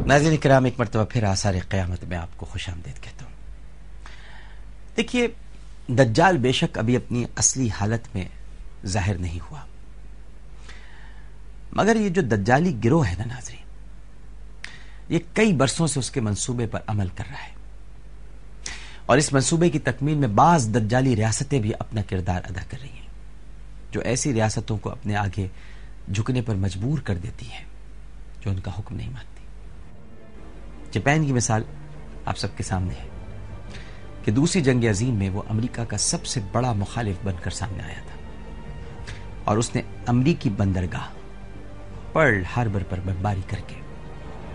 ناظرین کرام، ایک مرتبہ پھر آثار قیامت میں آپ کو خوش آمدید کہتا ہوں۔ دیکھیے، دجال بے شک ابھی اپنی اصلی حالت میں ظاہر نہیں ہوا، مگر یہ جو دجالی گروہ ہے نا ناظرین، یہ کئی برسوں سے اس کے منصوبے پر عمل کر رہا ہے، اور اس منصوبے کی تکمیل میں بعض دجالی ریاستیں بھی اپنا کردار ادا کر رہی ہیں، جو ایسی ریاستوں کو اپنے آگے جھکنے پر مجبور کر دیتی ہیں جو ان کا حکم نہیں مانتی۔ جاپان کی مثال آپ سب کے سامنے ہے کہ دوسری جنگ عظیم میں وہ امریکہ کا سب سے بڑا مخالف بن کر سامنے آیا تھا، اور اس نے امریکی بندرگاہ پرل ہاربر پر بمباری کر کے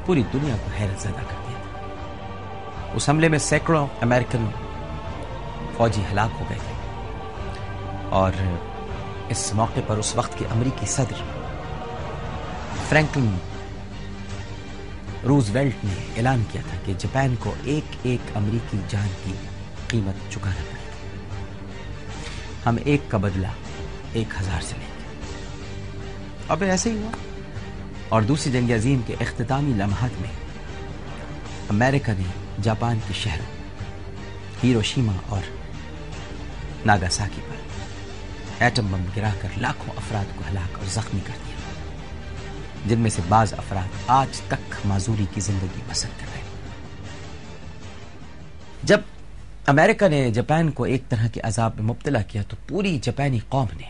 پوری دنیا کو حیرت زدہ کر دیا تھا۔ اس حملے میں سینکڑوں امریکن فوجی ہلاک ہو گئے تھے، اور اس موقع پر اس وقت کے امریکی صدر فرینکلن روزویلٹ نے اعلان کیا تھا کہ جاپان کو ایک ایک امریکی جان کی قیمت چکانا پڑے گی، ہم ایک کا بدلہ 1000 سے لیں گے۔ اور پھر ایسے ہی ہوا، اور دوسری جنگ عظیم کے اختتامی لمحات میں امریکہ نے جاپان کے شہروں ہیروشیما اور ناگاساکی پر ایٹم بم گرا کر لاکھوں افراد کو ہلاک اور زخمی کر دیا، جن میں سے بعض افراد آج تک معذوری کی زندگی بسر کر رہے ہیں۔ جب امریکہ نے جاپان کو ایک طرح کے عذاب میں مبتلا کیا تو پوری جاپانی قوم نے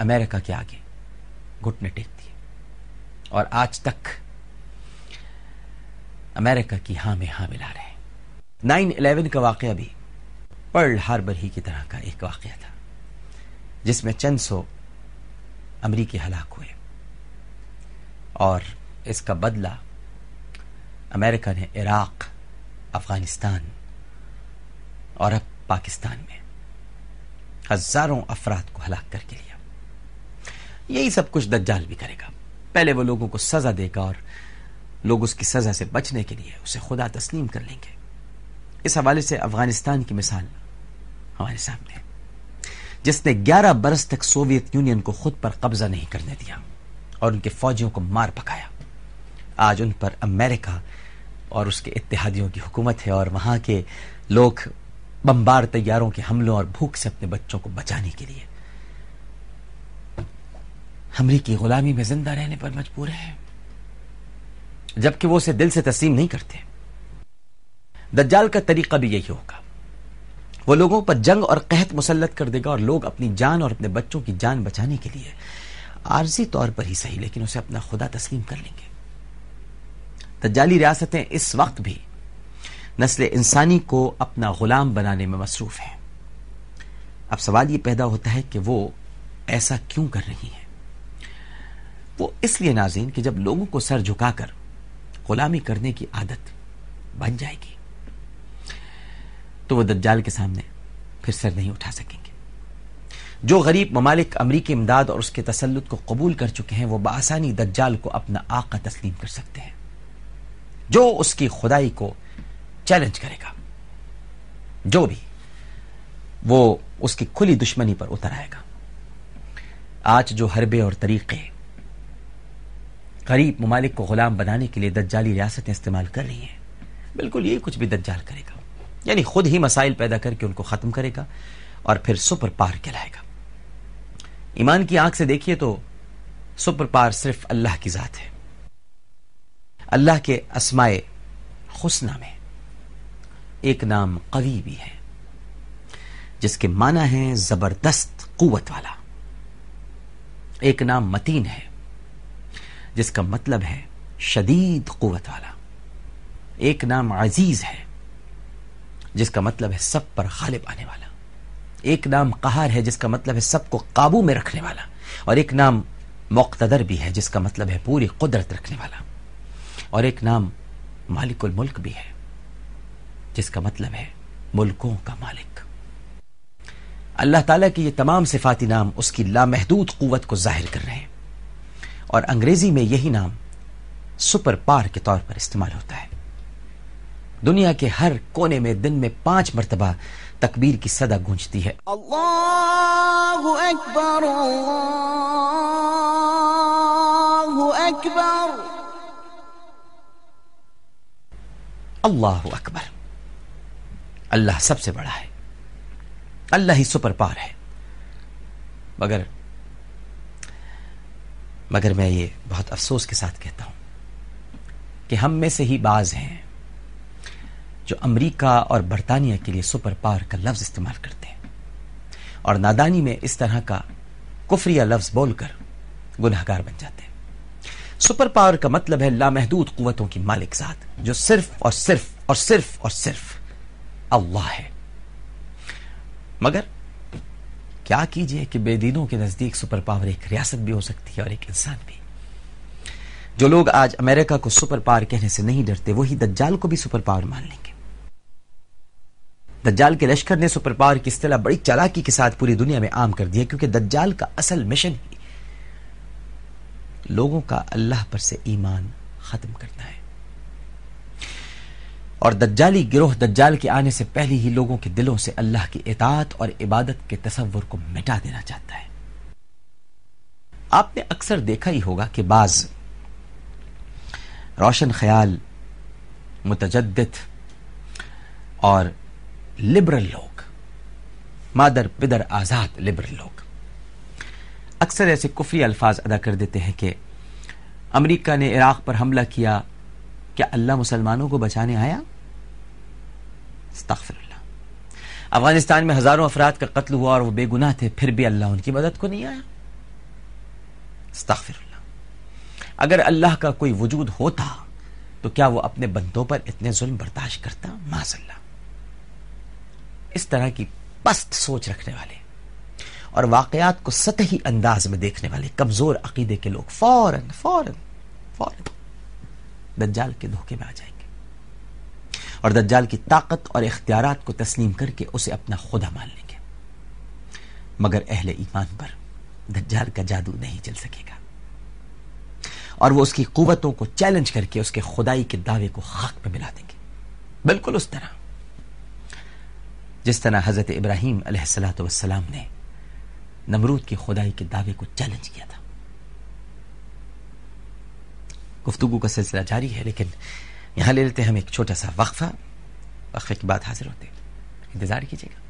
امریکہ کے آگے گھٹنے ٹیک دیے، اور آج تک امریکہ کی ہاں میں ہاں ملا رہے ہیں۔ 9/11 کا واقعہ بھی پرل ہاربر ہی کی طرح کا ایک واقعہ تھا، جس میں چند سو امریکی ہلاک ہوئے، اور اس کا بدلہ امریکہ نے عراق، افغانستان اور اب پاکستان میں ہزاروں افراد کو ہلاک کر کے لیا۔ یہی سب کچھ دجال بھی کرے گا۔ پہلے وہ لوگوں کو سزا دے گا، اور لوگ اس کی سزا سے بچنے کے لیے اسے خدا تسلیم کر لیں گے۔ اس حوالے سے افغانستان کی مثال ہمارے سامنے ہے، جس نے 11 برس تک سوویت یونین کو خود پر قبضہ نہیں کرنے دیا اور ان کے فوجیوں کو مار پکایا۔ آج ان پر امریکہ اور اس کے اتحادیوں کی حکومت ہے، اور وہاں کے لوگ بمبار طیاروں کے حملوں اور بھوک سے اپنے بچوں کو بچانے کے لیے امریکی غلامی میں زندہ رہنے پر مجبور ہیں، جبکہ وہ اسے دل سے تسلیم نہیں کرتے۔ دجال کا طریقہ بھی یہی ہوگا، وہ لوگوں پر جنگ اور قحط مسلط کر دے گا، اور لوگ اپنی جان اور اپنے بچوں کی جان بچانے کے لیے عارضی طور پر ہی صحیح لیکن اسے اپنا خدا تسلیم کر لیں گے۔ دجالی ریاستیں اس وقت بھی نسل انسانی کو اپنا غلام بنانے میں مصروف ہیں۔ اب سوال یہ پیدا ہوتا ہے کہ وہ ایسا کیوں کر رہی ہیں؟ وہ اس لیے ناظرین کہ جب لوگوں کو سر جھکا کر غلامی کرنے کی عادت بن جائے گی تو وہ دجال کے سامنے پھر سر نہیں اٹھا سکیں گے۔ جو غریب ممالک امریکی امداد اور اس کے تسلط کو قبول کر چکے ہیں، وہ بآسانی دجال کو اپنا آقا تسلیم کر سکتے ہیں، جو اس کی خدائی کو چیلنج کرے گا، جو بھی وہ اس کی کھلی دشمنی پر اتر آئے گا۔ آج جو حربے اور طریقے غریب ممالک کو غلام بنانے کے لیے دجالی ریاستیں استعمال کر رہی ہیں، بالکل یہی کچھ بھی دجال کرے گا، یعنی خود ہی مسائل پیدا کر کے ان کو ختم کرے گا اور پھر سپر پاور کہلائے گا۔ ایمان کی آنکھ سے دیکھیے تو سپر پاور صرف اللہ کی ذات ہے۔ اللہ کے اسماء حسنہ میں ایک نام قوی بھی ہے، جس کے معنی ہیں زبردست قوت والا۔ ایک نام متین ہے، جس کا مطلب ہے شدید قوت والا۔ ایک نام عزیز ہے، جس کا مطلب ہے سب پر غالب آنے والا۔ ایک نام قہار ہے، جس کا مطلب ہے سب کو قابو میں رکھنے والا۔ اور ایک نام مقتدر بھی ہے، جس کا مطلب ہے پوری قدرت رکھنے والا۔ اور ایک نام مالک الملک بھی ہے، جس کا مطلب ہے ملکوں کا مالک۔ اللہ تعالیٰ کی یہ تمام صفاتی نام اس کی لامحدود قوت کو ظاہر کر رہے ہیں، اور انگریزی میں یہی نام سپر پاور کے طور پر استعمال ہوتا ہے۔ دنیا کے ہر کونے میں دن میں 5 مرتبہ تکبیر کی صدا گونجتی ہے۔ اللہ اکبر، اللہ اکبر۔ اللہ اکبر، اللہ سب سے بڑا ہے، اللہ ہی سپر پاور ہے۔ مگر میں یہ بہت افسوس کے ساتھ کہتا ہوں کہ ہم میں سے ہی بعض ہیں جو امریکہ اور برطانیہ کے لیے سپر پاور کا لفظ استعمال کرتے ہیں اور نادانی میں اس طرح کا کفریہ لفظ بول کر گناہگار بن جاتے ہیں۔ سپر پاور کا مطلب ہے لامحدود قوتوں کی مالک ذات، جو صرف اور صرف اور صرف اور صرف اللہ ہے۔ مگر کیا کیجئے کہ بے دینوں کے نزدیک سپر پاور ایک ریاست بھی ہو سکتی ہے اور ایک انسان بھی۔ جو لوگ آج امریکہ کو سپر پاور کہنے سے نہیں ڈرتے، وہی دجال کو بھی سپر پاور مان لیں گے۔ دجال کے لشکر نے سپر پاور کی اصطلاح بڑی چالاکی کے ساتھ پوری دنیا میں عام کر دی ہے، کیونکہ دجال کا اصل مشن ہی لوگوں کا اللہ پر سے ایمان ختم کرنا ہے، اور دجالی گروہ دجال کے آنے سے پہلے ہی لوگوں کے دلوں سے اللہ کی اطاعت اور عبادت کے تصور کو مٹا دینا چاہتا ہے۔ آپ نے اکثر دیکھا ہی ہوگا کہ بعض روشن خیال، متجدد اور لبرل لوگ، مادر پدر آزاد لبرل لوگ اکثر ایسے کفری الفاظ ادا کر دیتے ہیں کہ امریکہ نے عراق پر حملہ کیا، کیا اللہ مسلمانوں کو بچانے آیا؟ استغفر اللہ۔ افغانستان میں ہزاروں افراد کا قتل ہوا اور وہ بے گناہ تھے، پھر بھی اللہ ان کی مدد کو نہیں آیا؟ استغفر اللہ۔ اگر اللہ کا کوئی وجود ہوتا تو کیا وہ اپنے بندوں پر اتنے ظلم برداشت کرتا؟ معاذ اللہ۔ اس طرح کی پست سوچ رکھنے والے اور واقعات کو سطحی انداز میں دیکھنے والے کمزور عقیدے کے لوگ فوراً دجال کے دھوکے میں آ جائیں گے اور دجال کی طاقت اور اختیارات کو تسلیم کر کے اسے اپنا خدا مان لیں گے۔ مگر اہل ایمان پر دجال کا جادو نہیں چل سکے گا، اور وہ اس کی قوتوں کو چیلنج کر کے اس کے خدائی کے دعوے کو خاک پہ ملا دیں گے، بالکل اس طرح جس طرح حضرت ابراہیم علیہ السلام نے نمرود کی خدائی کے دعوے کو چیلنج کیا تھا۔ گفتگو کا سلسلہ جاری ہے، لیکن یہاں لے لیتے ہیں ہم ایک چھوٹا سا وقفہ کے بعد حاضر ہوتے ہیں، انتظار کیجیے گا۔